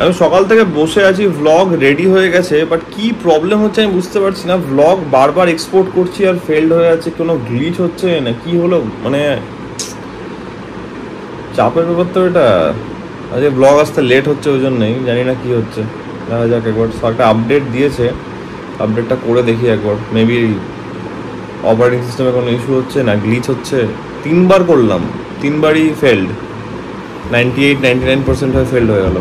আমি সকাল থেকে বসে আছি, ভ্লগ রেডি হয়ে গেছে, বাট কি প্রবলেম হচ্ছে আমি বুঝতে পারছি না। ভ্লগ বারবার এক্সপোর্ট করছি আর ফেলড হয়ে যাচ্ছে, কোনো গ্লিচ হচ্ছে না কি হলো, মানে চাপের ব্যাপার তো এটা। আজকে ব্লগ আসতে লেট হচ্ছে, ওই জন্যই জানি না কি হচ্ছে। দেখা যাক একবার, একটা আপডেট দিয়েছে, আপডেটটা করে দেখি একবার। মেবি অপারেটিং সিস্টেমে কোনো ইস্যু হচ্ছে না, গ্লিচ হচ্ছে। 3বার করলাম, 3বারই ফেলড। 98-99% হয়ে ফেলড হয়ে গেল।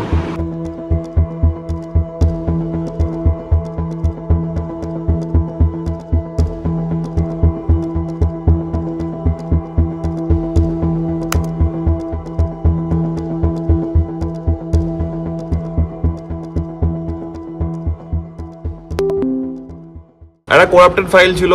একটা করাপ্টেড ফাইল ছিল,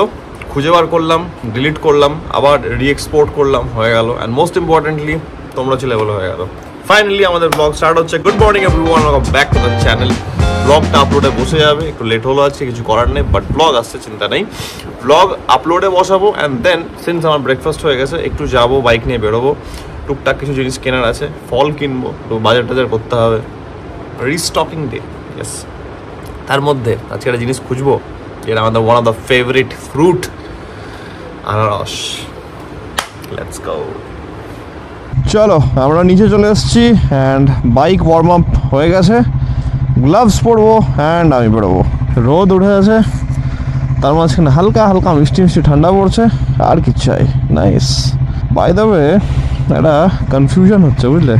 খুঁজে বার করলাম, ডিলিট করলাম, আবার রি-এক্সপোর্ট করলাম, হয়ে গেল। অ্যান্ড মোস্ট ইম্পর্টেন্টলি তোমরা ছিল বলে হয়ে গেল। ফাইনালি আমাদের ব্লগ স্টার্ট হচ্ছে। Good morning everyone, welcome back to the channel. ব্লগটা আপলোডে বসে যাবে, একটু লেট হলো আজকে, কিছু করার নেই, বাট ব্লগ আসছে, চিন্তা নেই। ব্লগ আপলোডে বসাবো অ্যান্ড দেন সিন্স আমার ব্রেকফাস্ট হয়ে গেছে, একটু যাবো, বাইক নিয়ে বেরোবো, টুকটাক কিছু জিনিস কেনার আছে, ফল কিনবো, একটু বাজার টাজার করতে হবে, রিস্টকিং ডে। ইয়েস, তার মধ্যে আজকে একটা জিনিস খুঁজবো, যেটা আমাদের one of the favourite fruit, আনারস। Let's go. চলো আমরা নিচে চলে এসেছি অ্যান্ড বাইক ওয়ার্ম আপ হয়ে গেছে, গ্লাভস পরবো অ্যান্ড আমি বেরোবো। রোদ উঠে আছে, তার মাঝখানে হালকা হালকা মিষ্টি মিষ্টি ঠান্ডা পড়ছে, আর কি চাই। নাইস। বাই দ্য ওয়ে একটা কনফিউশন হচ্ছে, বুঝলে?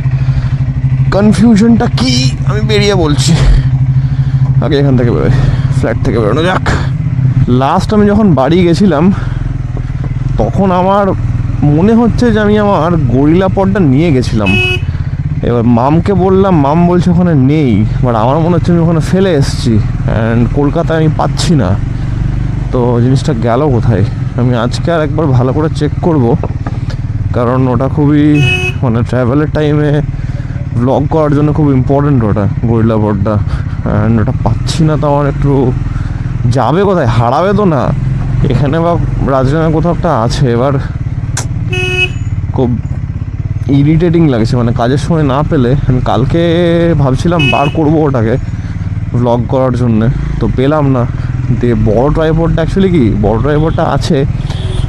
কনফিউশনটা কি আমি বেরিয়ে বলছি। আগে এখান থেকে বেরোয়, ফ্ল্যাট থেকে বেরোনো যাক। লাস্ট আমি যখন বাড়ি গেছিলাম তখন আমার মনে হচ্ছে যে আমি আমার গরিলা পডটা নিয়ে গেছিলাম। এবার মামকে বললাম, মাম বলছে ওখানে নেই, বাট আমার মনে হচ্ছে আমি ওখানে ফেলে এসেছি অ্যান্ড কলকাতায় আমি পাচ্ছি না। তো জিনিসটা গেল কোথায়? আমি আজকে আর একবার ভালো করে চেক করব, কারণ ওটা খুবই মানে ট্রাভেলের টাইমে ব্লগ করার জন্য খুব ইম্পর্টেন্ট ওটা, গরিলা পডটা। অ্যান্ড ওটা পাচ্ছি না, তো আমার একটু যাবে কোথায়, হারাবে তো না এখানে বা রাজধানী কোথাও একটা আছে। এবার খুব ইরিটেটিং লাগছে, মানে কাজের সময় না পেলে। আমি কালকে ভাবছিলাম বার করবো ওটাকে ভ্লগ করার জন্যে, তো পেলাম না। দিয়ে বড় ট্রাইপডটা অ্যাকচুয়ালি কি, বড় ট্রাইপডটা আছে,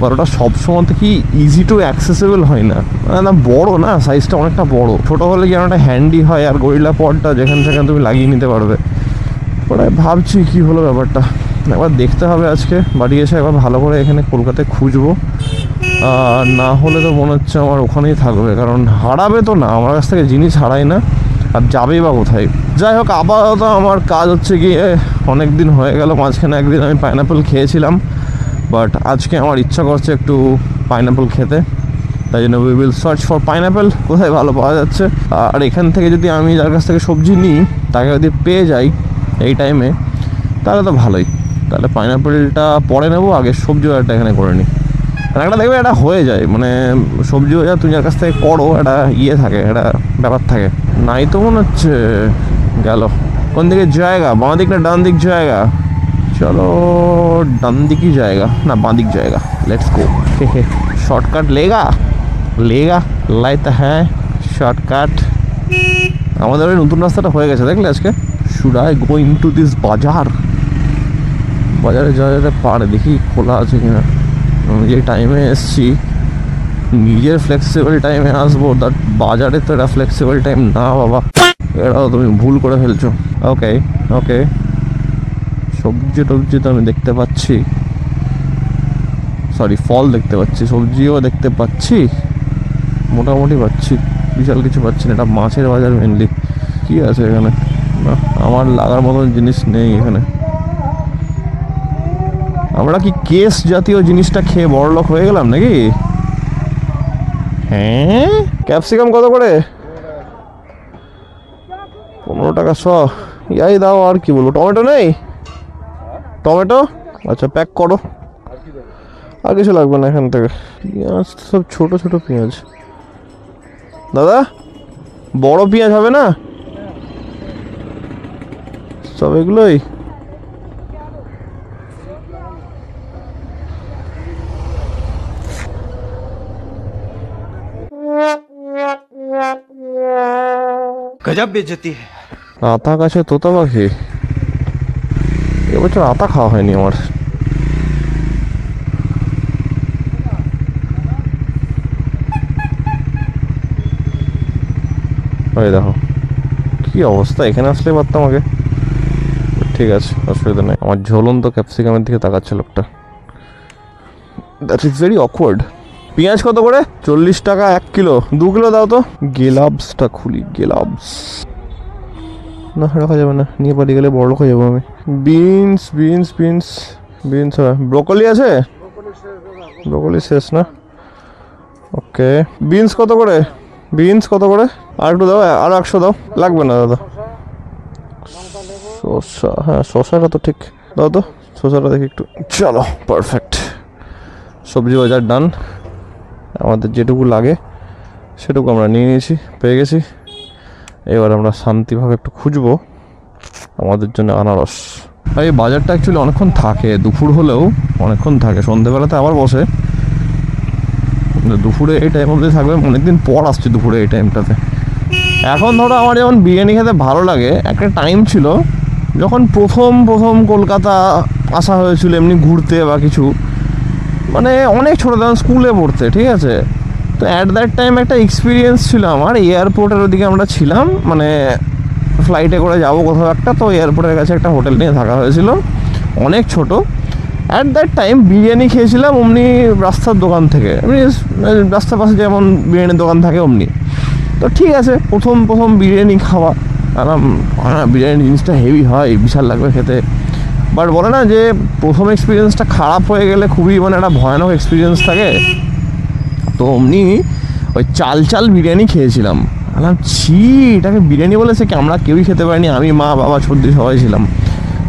বাট ওটা সবসময় তো কি ইজি টু অ্যাক্সেসেবল হয় না, মানে না বড় না, সাইজটা অনেকটা বড়। ছোটো হলে কি অনেকটা হ্যান্ডি হয়, আর গরিলা পডটা যেখানে সেখানে তুমি লাগিয়ে নিতে পারবে। ওটাই ভাবছি কী হলো ব্যাপারটা, একবার দেখতে হবে। আজকে বাড়ি এসে একবার ভালো করে এখানে কলকাতায় খুঁজবো, আর না হলে তো মনে হচ্ছে আমার ওখানেই থাকবে, কারণ হারাবে তো না, আমার কাছ থেকে জিনিস হারায় না, আর যাবেই বা কোথায়। যাই হোক, আপাতত আমার কাজ হচ্ছে গিয়ে, অনেক দিন হয়ে গেল, মাঝখানে একদিন আমি পাইনাপেল খেয়েছিলাম, বাট আজকে আমার ইচ্ছা করছে একটু পাইনাপেল খেতে, তাই জন্য we will search for pineapple, কোথায় ভালো পাওয়া যাচ্ছে। আর এখান থেকে যদি আমি যার কাছ থেকে সবজি নিই তাকে যদি পেয়ে যাই এই টাইমে, তাহলে তো ভালোই। তাহলে পাইনাপেলটা পরে নেবো, আগে সবজি বাজারটা এখানে করে নিই। একটা দেখবে এটা হয়ে যায়, মানে সবজি বাজার তুমি যার কাছ থেকে করো, একটা ইয়ে থাকে, একটা ব্যাপার থাকে। নাই তো মনে হচ্ছে গেল। কোন দিকে জায়গা, বাঁ দিক না ডান দিক জায়গা? চলো ডান দিকই জায়গা, না বাঁ দিক জায়গা। Let's go. শর্টকাট লেগা লেগা লাইতে, হ্যাঁ শর্টকাট। আমাদের ওই নতুন রাস্তাটা হয়ে গেছে, দেখলে আজকে। Should I go in to this বাজার? বাজারে যাওয়া যেতে পারে, দেখি খোলা আছে কিনা। আমি যে টাইমে এসছি, নিজের ফ্লেক্সিবল টাইমে আসবো, দ্যাট বাজারে তো এটা ফ্লেক্সিবল টাইম না বাবা, এটাও তুমি ভুল করে ফেলছো। ওকে ওকে, সবজি টবজি তো আমি দেখতে পাচ্ছি, সরি ফল দেখতে পাচ্ছি, সবজিও দেখতে পাচ্ছি, মোটামুটি পাচ্ছি, বিশাল কিছু পাচ্ছি না। এটা মাছের বাজার মেনলি। কি আছে এখানে? না, আমার লাগার মতন জিনিস নেই এখানে। আমরা কি কেস জাতীয় জিনিসটা খেয়ে বড়লোক হয়ে গেলাম নাকি? হ্যাঁ, ক্যাপসিকাম কত করে? 15 টাকা শ। ইয়াই দাও, আর কি বলবো। টমেটো নেই? টমেটো আচ্ছা প্যাক করো, আর কিছু লাগবে না এখান থেকে। পেঁয়াজ সব ছোট ছোট পেঁয়াজ। দাদা বড় পেঁয়াজ হবে না? সব এগুলোই। गजब बेइज्जती है। আতা গাছে তোতা পাখি, এবছর আতা খাওয়া হয়নি আমার। ওই দেখো কি অবস্থা, এখানে আসলে পারতাম আগে। ঠিক আছে, অসুবিধা নেই। আমার ঝুলন্ত ক্যাপসিকামের দিকে তাকাচ্ছে লোকটা। That is very awkward. পেঁয়াজ কত করে? 40 টাকা 1 কিলো। 2 কিলো দাও তো। গ্লাভসটা খুলি, গ্লাভস না রাখা যাবে না, নিয়ে বাড়ি গেলে বড় লোক হয়ে যাবো আমি। Beans beans beans beans, broccoli আছে? ব্রোকলি শেষ না? ওকে, বিনস কত করে? বিনস কত করে? আর একটু দাও, আর 100 দাও। লাগবে না দাদা। শসা, হ্যাঁ শসাটা তো ঠিক দাও তো, শসাটা দেখি একটু। চলো পারফেক্ট, সবজি বাজার ডান। আমাদের যেটুকু লাগে সেটুকু আমরা নিয়ে নিয়েছি, পেয়ে গেছি। এবার আমরা শান্তিভাবে একটু খুঁজবো আমাদের জন্য আনারস। আর এই বাজারটা অ্যাকচুয়ালি অনেকক্ষণ থাকে, দুপুর হলেও অনেকক্ষণ থাকে। সন্ধ্যেবেলাতে আবার বসে, দুপুরে এই টাইম অবধি থাকবে। অনেকদিন পর আসছে দুপুরে এই টাইমটাতে। এখন ধরো আমার যেমন বিরিয়ানি খেতে ভালো লাগে, একটা টাইম ছিল যখন প্রথম কলকাতা আসা হয়েছিল এমনি ঘুরতে বা কিছু, মানে অনেক ছোটো তখন স্কুলে পড়তে, ঠিক আছে। তো অ্যাট দ্যাট টাইম একটা এক্সপিরিয়েন্স ছিল আমার। এয়ারপোর্টের ওদিকে আমরা ছিলাম, মানে ফ্লাইটে করে যাবো কোথাও একটা, তো এয়ারপোর্টের কাছে একটা হোটেল নিয়ে থাকা হয়েছিল, অনেক ছোট। অ্যাট দ্যাট টাইম বিরিয়ানি খেয়েছিলাম অমনি রাস্তার দোকান থেকে, এমনি রাস্তার পাশে যেমন বিরিয়ানির দোকান থাকে অমনি। তো ঠিক আছে, প্রথম বিরিয়ানি খাওয়া, বিরিয়ানি জিনিসটা হেভি হয়, বিশাল লাগবে খেতে। বাট বলে না যে প্রথম এক্সপিরিয়েন্সটা খারাপ হয়ে গেলে খুবই মানে একটা ভয়ানক এক্সপিরিয়েন্স থাকে। তো অমনি ওই চাল বিরিয়ানি খেয়েছিলাম। বললাম ছি, এটাকে বিরিয়ানি বলেছে কি? আমরা কেউই খেতে পারিনি, আমি মা বাবা সর্দি সবাই ছিলাম।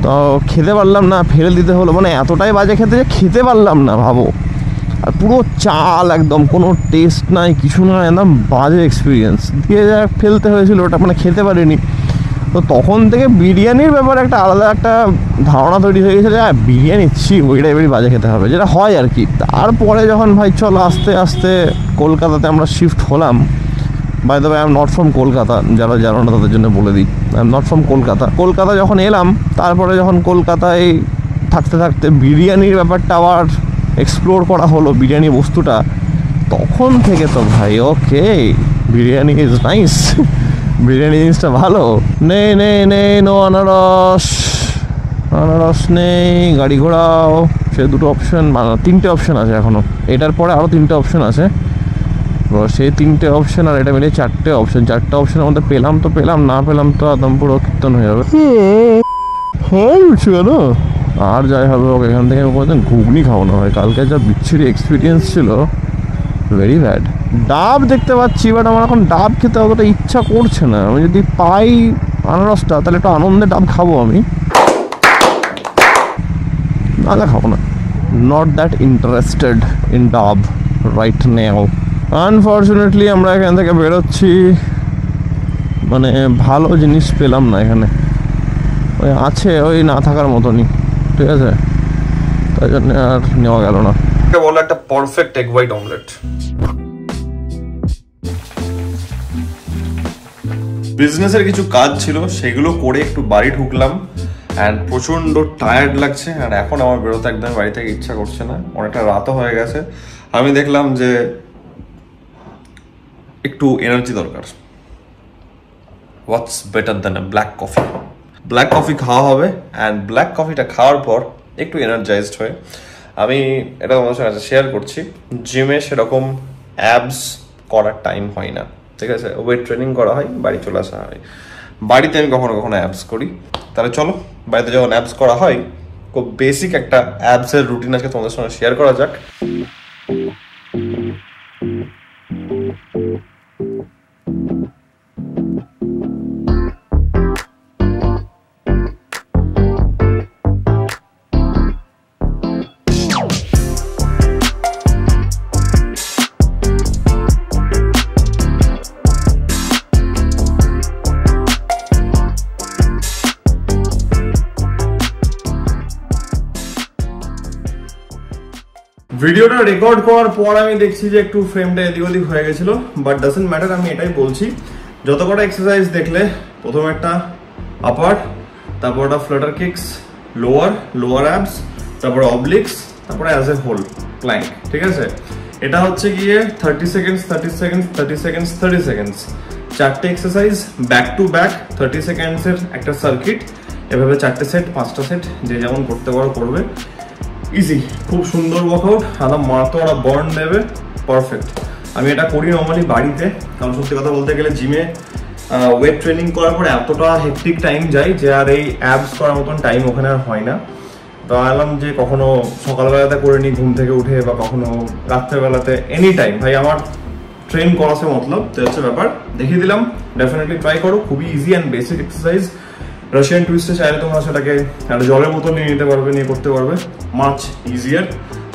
তো খেতে পারলাম না, ফেলে দিতে হলো। মানে এতটাই বাজে খেতে যে খেতে পারলাম না, ভাবো। আর পুরো চাল একদম কোনো টেস্ট নাই, কিছু না, একদম বাজে এক্সপিরিয়েন্স দিয়ে যা ফেলতে হয়েছিল ওটা, মানে খেতে পারিনি। তো তখন থেকে বিরিয়ানির ব্যাপারে একটা আলাদা একটা ধারণা তৈরি হয়ে গেছে যে বিরিয়ানি ছি, ওই টাইপেরই বাজে খেতে হবে, যেটা হয় আর কি। তারপরে যখন ভাই চলো আস্তে আস্তে কলকাতাতে আমরা শিফট হলাম। By the way, I am not from Kolkata, যারা জানো না তাদের জন্য বলে দিই, I am not from Kolkata যখন এলাম, তারপরে যখন কলকাতায় থাকতে থাকতে বিরিয়ানির ব্যাপারটা আবার এক্সপ্লোর করা হলো, বিরিয়ানি বস্তুটা, তখন থেকে তো ভাই ওকে, বিরিয়ানি ইজ নাইস, বিরিয়ানি জিনিসটা ভালো। নো আনারস নেই, গাড়ি ঘোড়াও, সে দুটো অপশন, 3টে অপশন আছে এখনো। এটার পরে আরও 3টে অপশন আছে, সেই 3টে অপশন আর এটা মিলিয়ে 4টে অপশন। 4টে অপশনের মধ্যে পেলাম তো পেলাম, না পেলাম তো একদম পুরো কীর্তন হয়ে যাবে। হ্যাঁ বুঝছো কেন? আর যাই হবে ওকে, এখান থেকে কোনোদিন ঘুগনি খাওয়ানো হয়। কালকে যা বিচ্ছিরি এক্সপিরিয়েন্স ছিল, ভেরি ব্যাড। ডাব দেখতে পাচ্ছি, বাট আমার এখন ডাব খেতে অতটা ইচ্ছা করছে না। আমি যদি পাই আনারসটা, তাহলে একটু আনন্দে ডাব খাবো আমি, নাহলে খাবো না। নট দ্যাট ইন্টারেস্টেড ইন ডাব রাইট নাও। আনফর্চুনেটলি আমরা এখান থেকে বেরোচ্ছি, মানে ভালো জিনিস পেলাম না এখানে। ওই আছে ওই না থাকার মতনই, ঠিক আছে, তাই জন্য আর নেওয়া গেল না। বলো একটা পারফেক্ট এগ হোয়াইট অমলেট। বিজনেসের কিছু কাজ ছিল, সেগুলো করে একটু বাড়ি ঢুকলাম অ্যান্ড প্রচণ্ড টায়ার্ড লাগছে। অ্যান্ড এখন আমার বেরোতে একদম বাড়ি থেকে ইচ্ছা করছে না, অনেকটা রাতও হয়ে গেছে। আমি দেখলাম যে একটু এনার্জি দরকার। হোয়াটস better than a black coffee. Black coffee খাওয়া হবে, অ্যান্ড ব্ল্যাক কফিটা খাওয়ার পর একটু এনার্জাইজড হয়ে আমি এটা তোমাদের সঙ্গে শেয়ার করছি। জিমে সেরকম অ্যাবস করার টাইম হয় না, ঠিক আছে, ওয়েট ট্রেনিং করা হয়, বাড়ি চলে আসা হয়। বাড়িতে আমি কখনো অ্যাবস করি। তাহলে চলো বাড়িতে যখন অ্যাবস করা হয়, খুব বেসিক একটা অ্যাবসের রুটিন আজকে তোমাদের সঙ্গে শেয়ার করা যাক। ভিডিওটা রেকর্ড করার পর আমি দেখছি যে একটু ফ্রেমটা এদিক ওদিক হয়ে গেছিল, বাট ডাজন্ট ম্যাটার। আমি এটাই বলছি, যত কটা এক্সারসাইজ দেখলে, প্রথমে একটা আপার, তারপর ওটা ফ্লাটার কিকস, লোয়ার অ্যাবস, তারপরে অবলিক্স, তারপরে অ্যাজ এ হোল প্ল্যাঙ্ক। ঠিক আছে, এটা হচ্ছে গিয়ে 30 সেকেন্ডস 30 সেকেন্ডস 30 সেকেন্ডস 30 সেকেন্ডস, 4টে এক্সারসাইজ ব্যাক টু ব্যাক 30 সেকেন্ডসের একটা সার্কিট, এভাবে 4টে সেট 5টা সেট, যে যেমন করতে পারো করবে। ইজি, খুব সুন্দর ওয়ার্কআউট, আদা মারতে ওরা বার্ন দেবে, পারফেক্ট। আমি এটা করি নর্মালি বাড়িতে, কারণ সত্যি কথা বলতে গেলে জিমে ওয়েট ট্রেনিং করার পরে এতটা হেক্টিক টাইম যায় যে আর এই অ্যাবস করার মতন টাইম ওখানে আর হয় না। তো আলাম যে কখনো সকালবেলাতে করে নিই ঘুম থেকে উঠে, বা কখনো রাত্রেবেলাতে, এনি টাইম ভাই আমার ট্রেন করাছে মতলব, তো হচ্ছে ব্যাপার। দেখিয়ে দিলাম, ডেফিনেটলি ট্রাই করো, খুবই easy and basic exercise. Russian টুইস্টে চাইলে তোমরা সেটাকে একটা জলের বোতল নিয়ে নিতে পারবে, নিয়ে করতে পারবে, মাচ ইজিয়ার।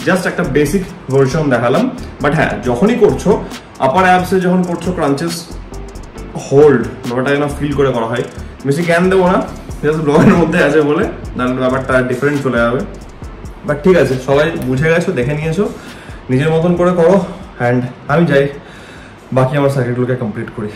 জাস্ট একটা বেসিক ভার্সন দেখালাম। বাট হ্যাঁ, যখনই করছো আপার অ্যাবসে, যখন করছো ক্রাঞ্চেস হোল্ড, ব্যাপারটা যেন ফিল করে করা হয়। বেশি জ্ঞান দেবো না, জাস্ট ব্লগের মধ্যে আছে বলে, নাহলে ব্যাপারটা ডিফারেন্ট চলে যাবে। বাট ঠিক আছে, সবাই বুঝে গেছো, দেখে নিয়েছো, নিজের মতন করে করো। অ্যান্ড আমি যাই বাকি আমার সার্কিটগুলোকে কমপ্লিট করি।